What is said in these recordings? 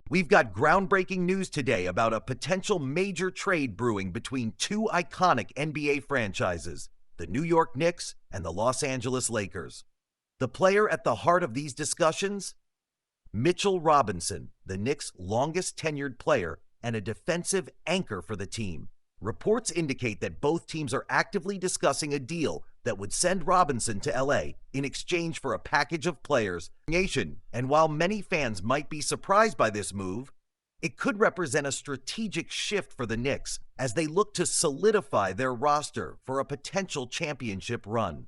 We've got groundbreaking news today about a potential major trade brewing between two iconic NBA franchises, the New York Knicks and the Los Angeles Lakers. The player at the heart of these discussions? Mitchell Robinson, the Knicks' longest tenured player and a defensive anchor for the team. Reports indicate that both teams are actively discussing a deal that would send Robinson to LA in exchange for a package of players. And while many fans might be surprised by this move, it could represent a strategic shift for the Knicks as they look to solidify their roster for a potential championship run.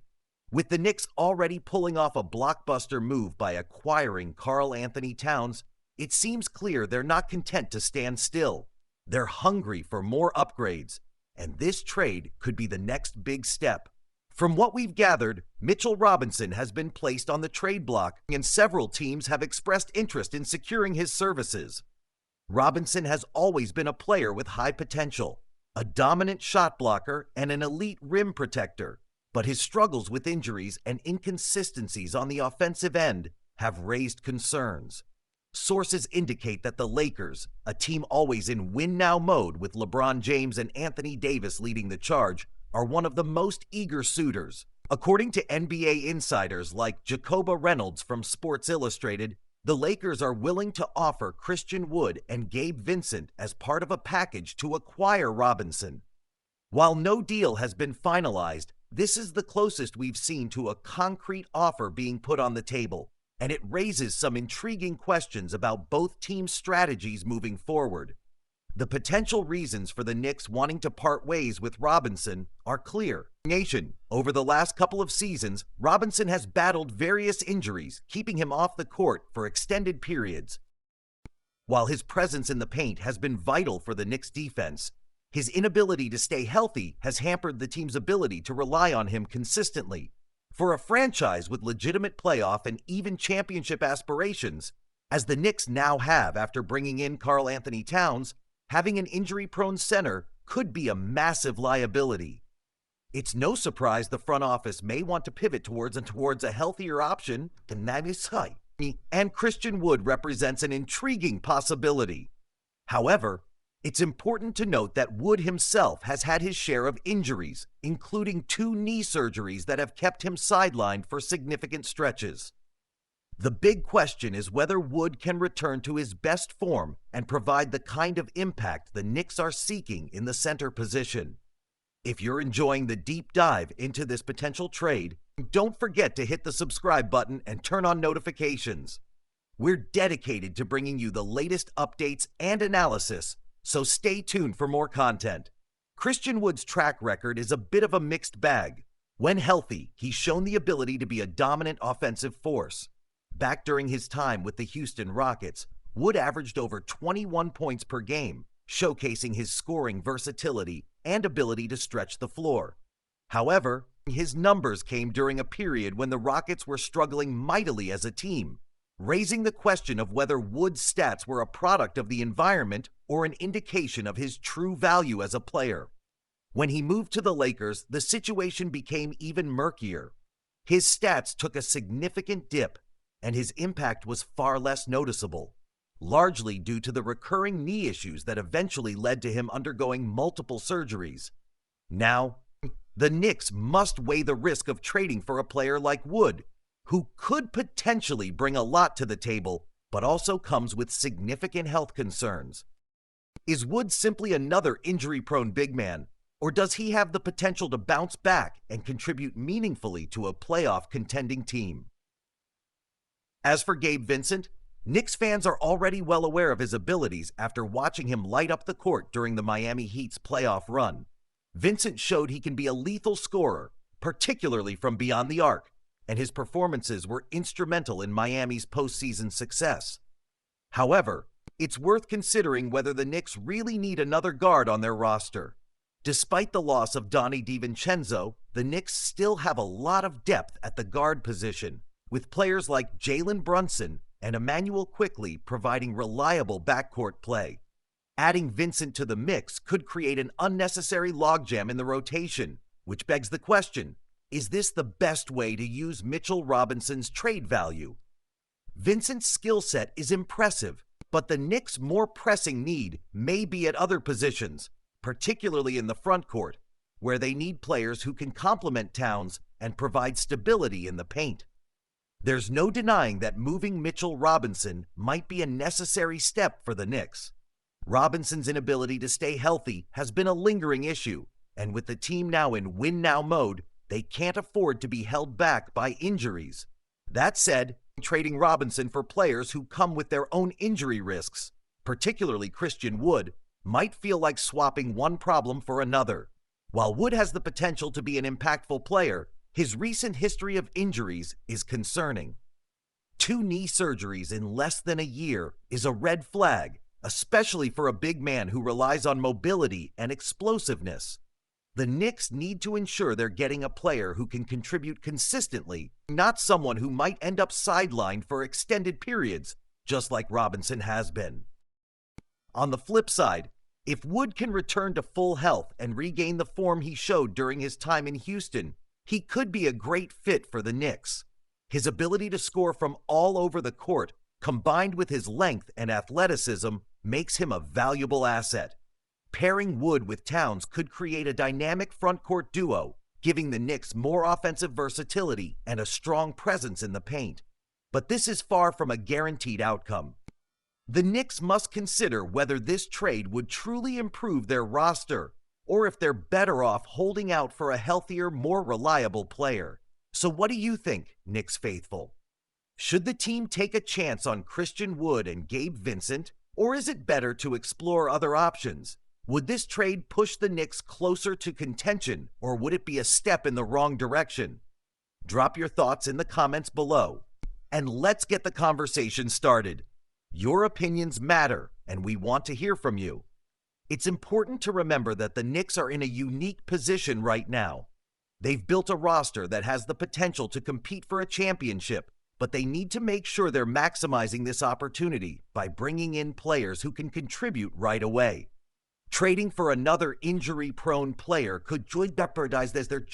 With the Knicks already pulling off a blockbuster move by acquiring Karl Anthony Towns, it seems clear they're not content to stand still. They're hungry for more upgrades, and this trade could be the next big step. From what we've gathered, Mitchell Robinson has been placed on the trade block, and several teams have expressed interest in securing his services. Robinson has always been a player with high potential, a dominant shot blocker and an elite rim protector, but his struggles with injuries and inconsistencies on the offensive end have raised concerns. Sources indicate that the Lakers, a team always in win-now mode with LeBron James and Anthony Davis leading the charge, are one of the most eager suitors. According to NBA insiders like Jacoba Reynolds from Sports Illustrated, the Lakers are willing to offer Christian Wood and Gabe Vincent as part of a package to acquire Robinson. While no deal has been finalized, this is the closest we've seen to a concrete offer being put on the table, and it raises some intriguing questions about both teams' strategies moving forward. The potential reasons for the Knicks wanting to part ways with Robinson are clear. Over the last couple of seasons, Robinson has battled various injuries, keeping him off the court for extended periods. While his presence in the paint has been vital for the Knicks' defense, his inability to stay healthy has hampered the team's ability to rely on him consistently. For a franchise with legitimate playoff and even championship aspirations, as the Knicks now have after bringing in Karl Anthony Towns, having an injury-prone center could be a massive liability. It's no surprise the front office may want to pivot towards a healthier option, and Christian Wood represents an intriguing possibility. However, it's important to note that Wood himself has had his share of injuries, including 2 knee surgeries that have kept him sidelined for significant stretches. The big question is whether Wood can return to his best form and provide the kind of impact the Knicks are seeking in the center position. If you're enjoying the deep dive into this potential trade, don't forget to hit the subscribe button and turn on notifications. We're dedicated to bringing you the latest updates and analysis, so stay tuned for more content. Christian Wood's track record is a bit of a mixed bag. When healthy, he's shown the ability to be a dominant offensive force. Back during his time with the Houston Rockets, Wood averaged over 21 points per game, showcasing his scoring versatility and ability to stretch the floor. However, his numbers came during a period when the Rockets were struggling mightily as a team, raising the question of whether Wood's stats were a product of the environment or an indication of his true value as a player. When he moved to the Lakers, the situation became even murkier. His stats took a significant dip, and his impact was far less noticeable, largely due to the recurring knee issues that eventually led to him undergoing multiple surgeries. Now, the Knicks must weigh the risk of trading for a player like Wood, who could potentially bring a lot to the table, but also comes with significant health concerns. Is Wood simply another injury-prone big man, or does he have the potential to bounce back and contribute meaningfully to a playoff contending team? As for Gabe Vincent, Knicks fans are already well aware of his abilities after watching him light up the court during the Miami Heat's playoff run. Vincent showed he can be a lethal scorer, particularly from beyond the arc, and his performances were instrumental in Miami's postseason success. However, it's worth considering whether the Knicks really need another guard on their roster. Despite the loss of Donnie DiVincenzo, the Knicks still have a lot of depth at the guard position, with players like Jalen Brunson and Emmanuel Quickley providing reliable backcourt play. Adding Vincent to the mix could create an unnecessary logjam in the rotation, which begs the question, is this the best way to use Mitchell Robinson's trade value? Vincent's skill set is impressive, But the Knicks' more pressing need may be at other positions, particularly in the front court, where they need players who can complement Towns and provide stability in the paint. There's no denying that moving Mitchell Robinson might be a necessary step for the Knicks. Robinson's inability to stay healthy has been a lingering issue, and with the team now in win-now mode, they can't afford to be held back by injuries. That said, trading Robinson for players who come with their own injury risks, particularly Christian Wood, might feel like swapping one problem for another. While Wood has the potential to be an impactful player, his recent history of injuries is concerning. 2 knee surgeries in less than a year is a red flag, especially for a big man who relies on mobility and explosiveness. The Knicks need to ensure they're getting a player who can contribute consistently, not someone who might end up sidelined for extended periods, just like Robinson has been. On the flip side, if Wood can return to full health and regain the form he showed during his time in Houston, he could be a great fit for the Knicks. His ability to score from all over the court, combined with his length and athleticism, makes him a valuable asset. Pairing Wood with Towns could create a dynamic front-court duo, giving the Knicks more offensive versatility and a strong presence in the paint. But this is far from a guaranteed outcome. The Knicks must consider whether this trade would truly improve their roster, or if they're better off holding out for a healthier, more reliable player. So what do you think, Knicks faithful? Should the team take a chance on Christian Wood and Gabe Vincent, or is it better to explore other options? Would this trade push the Knicks closer to contention, or would it be a step in the wrong direction? Drop your thoughts in the comments below, and let's get the conversation started. Your opinions matter, and we want to hear from you. It's important to remember that the Knicks are in a unique position right now. They've built a roster that has the potential to compete for a championship, but they need to make sure they're maximizing this opportunity by bringing in players who can contribute right away. Trading for another injury-prone player could jeopardize their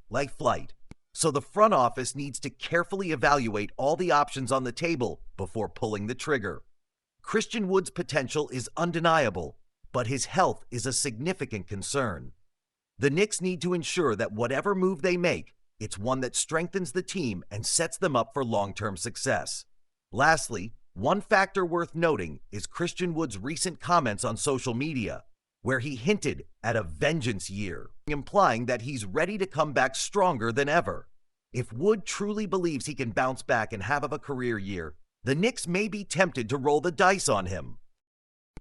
like flight. So the front office needs to carefully evaluate all the options on the table before pulling the trigger. Christian Wood's potential is undeniable, but his health is a significant concern. The Knicks need to ensure that whatever move they make, it's one that strengthens the team and sets them up for long-term success. Lastly, one factor worth noting is Christian Wood's recent comments on social media, where he hinted at a vengeance year, implying that he's ready to come back stronger than ever. If Wood truly believes he can bounce back and have a career year, the Knicks may be tempted to roll the dice on him.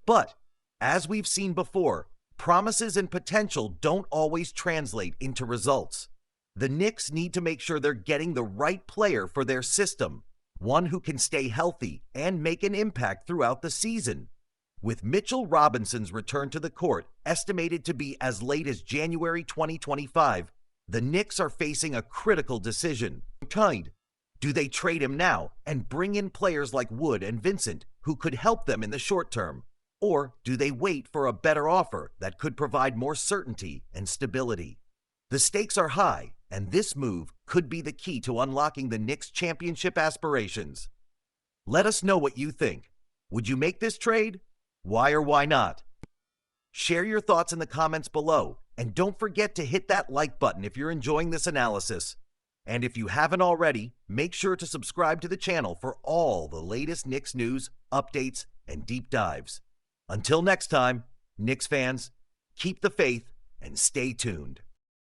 But, as we've seen before, promises and potential don't always translate into results. The Knicks need to make sure they're getting the right player for their system, one who can stay healthy and make an impact throughout the season. With Mitchell Robinson's return to the court estimated to be as late as January 2025, the Knicks are facing a critical decision. Do they trade him now and bring in players like Wood and Vincent who could help them in the short term? Or do they wait for a better offer that could provide more certainty and stability? The stakes are high, and this move could be the key to unlocking the Knicks' championship aspirations. Let us know what you think. Would you make this trade? Why or why not? Share your thoughts in the comments below, and don't forget to hit that like button if you're enjoying this analysis. And if you haven't already, make sure to subscribe to the channel for all the latest Knicks news, updates, and deep dives. Until next time, Knicks fans, keep the faith and stay tuned.